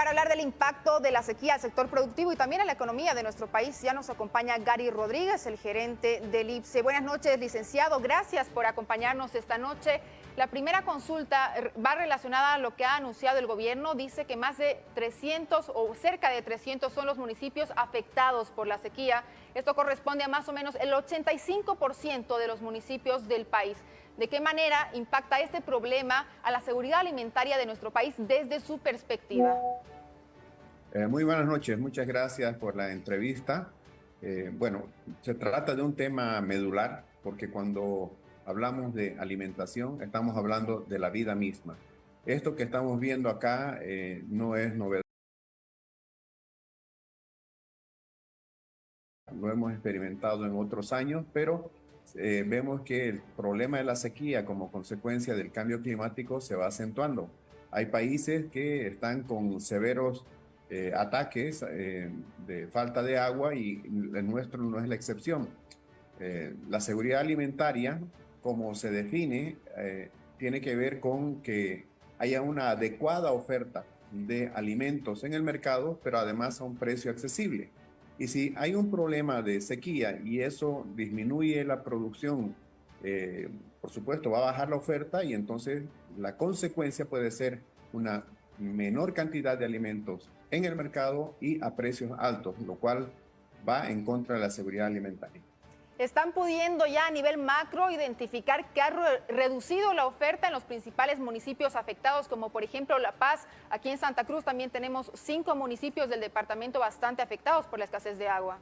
para hablar del impacto de la sequía al sector productivo y también a la economía de nuestro país, ya nos acompaña Gary Rodríguez, el gerente del IPSE. Buenas noches, licenciado. Gracias por acompañarnos esta noche. La primera consulta va relacionada a lo que ha anunciado el gobierno. Dice que más de 300 o cerca de 300 son los municipios afectados por la sequía. Esto corresponde a más o menos el 85% de los municipios del país. ¿De qué manera impacta este problema a la seguridad alimentaria de nuestro país desde su perspectiva? Muy buenas noches, muchas gracias por la entrevista. Bueno, se trata de un tema medular porque cuando hablamos de alimentación estamos hablando de la vida misma. Esto que estamos viendo acá no es novedad, lo hemos experimentado en otros años, pero vemos que el problema de la sequía como consecuencia del cambio climático se va acentuando. Hay países que están con severos ataques de falta de agua y el nuestro no es la excepción. La seguridad alimentaria, como se define, tiene que ver con que haya una adecuada oferta de alimentos en el mercado, pero además a un precio accesible. Y si hay un problema de sequía y eso disminuye la producción, por supuesto va a bajar la oferta y entonces la consecuencia puede ser una menor cantidad de alimentos en el mercado y a precios altos, lo cual va en contra de la seguridad alimentaria. ¿Están pudiendo ya a nivel macro identificar que ha reducido la oferta en los principales municipios afectados, como por ejemplo La Paz? Aquí en Santa Cruz también tenemos 5 municipios del departamento bastante afectados por la escasez de agua.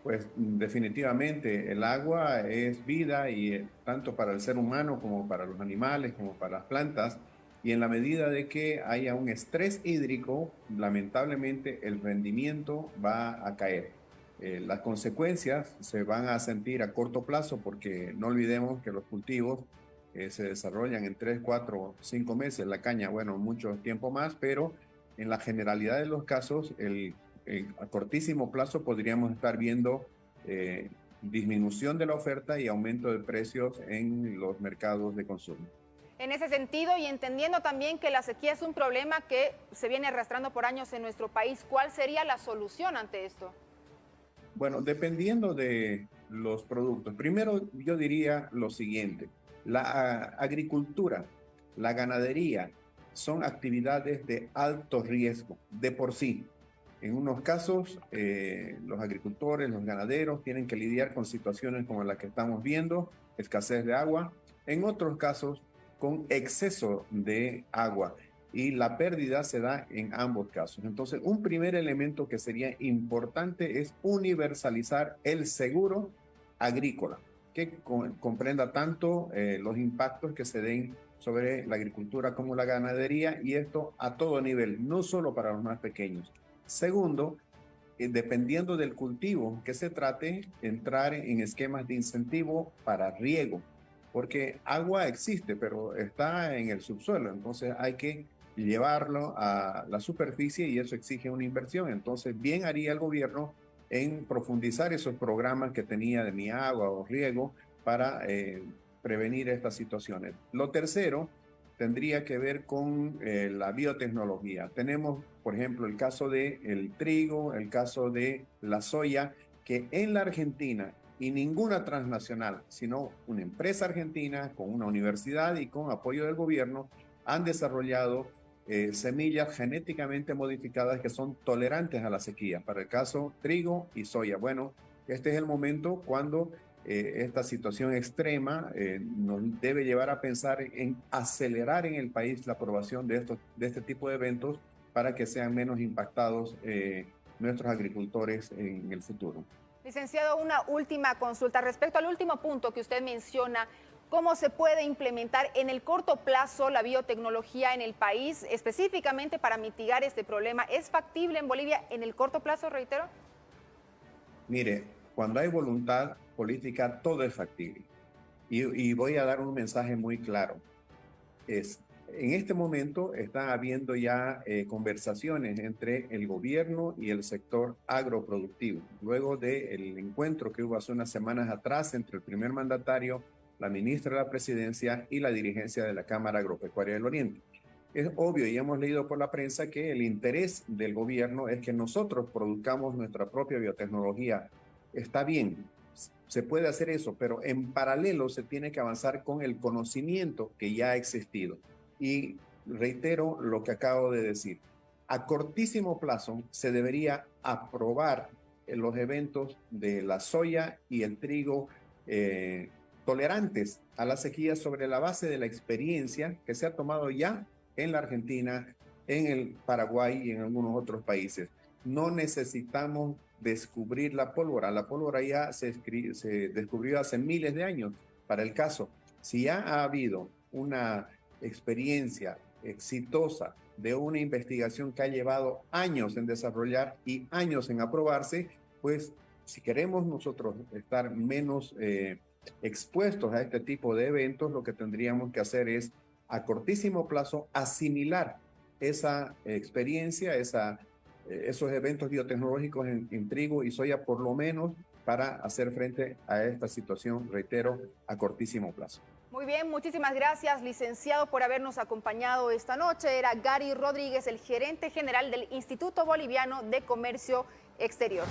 Pues definitivamente el agua es vida y tanto para el ser humano como para los animales, como para las plantas. Y en la medida de que haya un estrés hídrico, lamentablemente el rendimiento va a caer. Las consecuencias se van a sentir a corto plazo porque no olvidemos que los cultivos se desarrollan en 3, 4, 5 meses. La caña, bueno, mucho tiempo más, pero en la generalidad de los casos a cortísimo plazo podríamos estar viendo disminución de la oferta y aumento de precios en los mercados de consumo. En ese sentido, y entendiendo también que la sequía es un problema que se viene arrastrando por años en nuestro país, ¿cuál sería la solución ante esto? Bueno, dependiendo de los productos, primero yo diría lo siguiente, la agricultura, la ganadería son actividades de alto riesgo de por sí. En unos casos, los agricultores, los ganaderos tienen que lidiar con situaciones como las que estamos viendo, escasez de agua. En otros casos, con exceso de agua y la pérdida se da en ambos casos. Entonces, un primer elemento que sería importante es universalizar el seguro agrícola, que comprenda tanto los impactos que se den sobre la agricultura como la ganadería y esto a todo nivel, no solo para los más pequeños. Segundo, dependiendo del cultivo que se trate, entrar en esquemas de incentivo para riego, porque agua existe, pero está en el subsuelo, entonces hay que llevarlo a la superficie y eso exige una inversión. Entonces, bien haría el gobierno en profundizar esos programas que tenía de Mi Agua o riego para prevenir estas situaciones. Lo tercero tendría que ver con la biotecnología. Tenemos, por ejemplo, el caso del trigo, el caso de la soya, que en la Argentina y ninguna transnacional, sino una empresa argentina con una universidad y con apoyo del gobierno, han desarrollado semillas genéticamente modificadas que son tolerantes a la sequía, para el caso trigo y soya. Bueno, este es el momento cuando esta situación extrema nos debe llevar a pensar en acelerar en el país la aprobación de este tipo de eventos para que sean menos impactados nuestros agricultores en el futuro. Licenciado, una última consulta respecto al último punto que usted menciona. ¿Cómo se puede implementar en el corto plazo la biotecnología en el país, específicamente para mitigar este problema? ¿Es factible en Bolivia en el corto plazo, reitero? Mire, cuando hay voluntad política, todo es factible. Y voy a dar un mensaje muy claro. En este momento están habiendo ya conversaciones entre el gobierno y el sector agroproductivo. Luego del encuentro que hubo hace unas semanas atrás entre el primer mandatario, la ministra de la Presidencia y la dirigencia de la Cámara Agropecuaria del Oriente. Es obvio y hemos leído por la prensa que el interés del gobierno es que nosotros produzcamos nuestra propia biotecnología. Está bien, se puede hacer eso, pero en paralelo se tiene que avanzar con el conocimiento que ya ha existido. Y reitero lo que acabo de decir. A cortísimo plazo se debería aprobar los eventos de la soya y el trigo tolerantes a la sequía sobre la base de la experiencia que se ha tomado ya en la Argentina, en el Paraguay y en algunos otros países. No necesitamos descubrir la pólvora ya se descubrió hace miles de años. Para el caso, si ya ha habido una experiencia exitosa de una investigación que ha llevado años en desarrollar y años en aprobarse, pues si queremos nosotros estar menos expuestos a este tipo de eventos, lo que tendríamos que hacer es a cortísimo plazo asimilar esa experiencia, esos eventos biotecnológicos en trigo y soya, por lo menos para hacer frente a esta situación, reitero, a cortísimo plazo. Muy bien, muchísimas gracias, licenciado, por habernos acompañado esta noche. Era Gary Rodríguez, el gerente general del Instituto Boliviano de Comercio Exterior.